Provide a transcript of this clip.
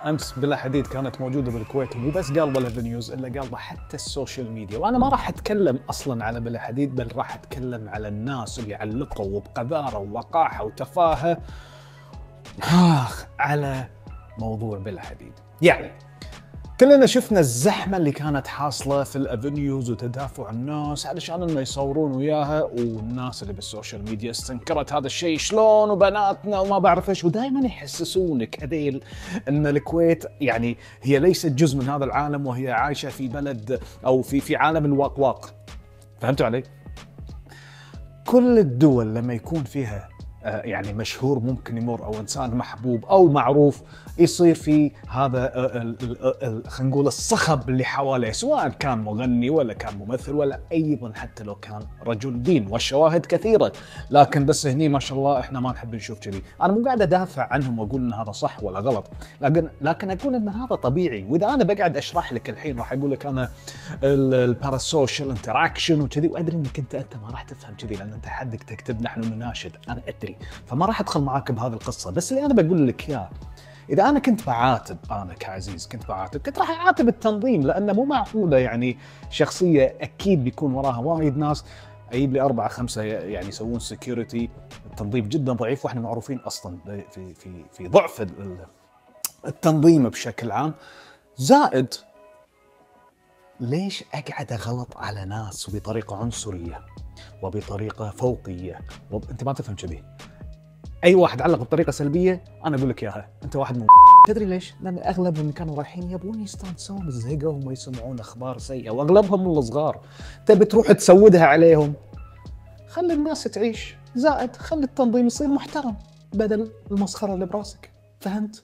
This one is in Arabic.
امس بلا حديد كانت موجوده بالكويت، مو بس قال بلا نيوز الا قال حتى السوشيال ميديا. وانا ما راح اتكلم اصلا على بلا حديد، بل راح اتكلم على الناس اللي علقوا وبقذاره ووقاحه وتفاهه على موضوع بلا حديد. يعني كلنا شفنا الزحمه اللي كانت حاصله في الافنيوز وتدافع الناس علشان انه يصورون وياها، والناس اللي بالسوشيال ميديا استنكرت هذا الشيء شلون، وبناتنا وما بعرف ايش، ودائما يحسسونك هذيل ان الكويت يعني هي ليست جزء من هذا العالم، وهي عايشه في بلد او في عالم الواقواق. فهمتوا علي؟ كل الدول لما يكون فيها يعني مشهور ممكن يمر، او انسان محبوب او معروف، يصير في هذا خلينا نقول الصخب اللي حواليه، سواء كان مغني ولا كان ممثل ولا ايضا حتى لو كان رجل دين، والشواهد كثيره. لكن بس هني ما شاء الله احنا ما نحب نشوف كذي. انا مو قاعد ادافع عنهم واقول ان هذا صح ولا غلط، لكن اقول ان هذا طبيعي. واذا انا بقعد اشرح لك الحين راح اقول لك انا الباراسوشيال انتراكشن وكذي، وادري انك انت ما راح تفهم كذي لان انت حدك تكتب نحن نناشد، انا ادري، فما راح ادخل معاك بهذه القصه. بس اللي انا بقول لك اياه، اذا انا كنت بعاتب، انا كعزيز كنت راح اعاتب التنظيم، لانه مو معقوله يعني شخصيه اكيد بيكون وراها وايد ناس، اجيب لي 4-5 يعني يسوون سكيورتي. التنظيم جدا ضعيف، واحنا معروفين اصلا في ضعف التنظيم بشكل عام. زائد ليش اقعد اغلط على ناس بطريقه عنصريه وبطريقه فوقيه؟ انت ما تفهم كذي. اي واحد علق بطريقه سلبيه انا اقول لك اياها، انت واحد مو تدري ليش؟ لان اغلبهم كانوا رايحين يبون يستانسون، زهقوا وما يسمعون اخبار سيئه، واغلبهم من الصغار. تبي تروح تسودها عليهم؟ خلي الناس تعيش. زائد خلي التنظيم يصير محترم بدل المسخره اللي براسك. فهمت؟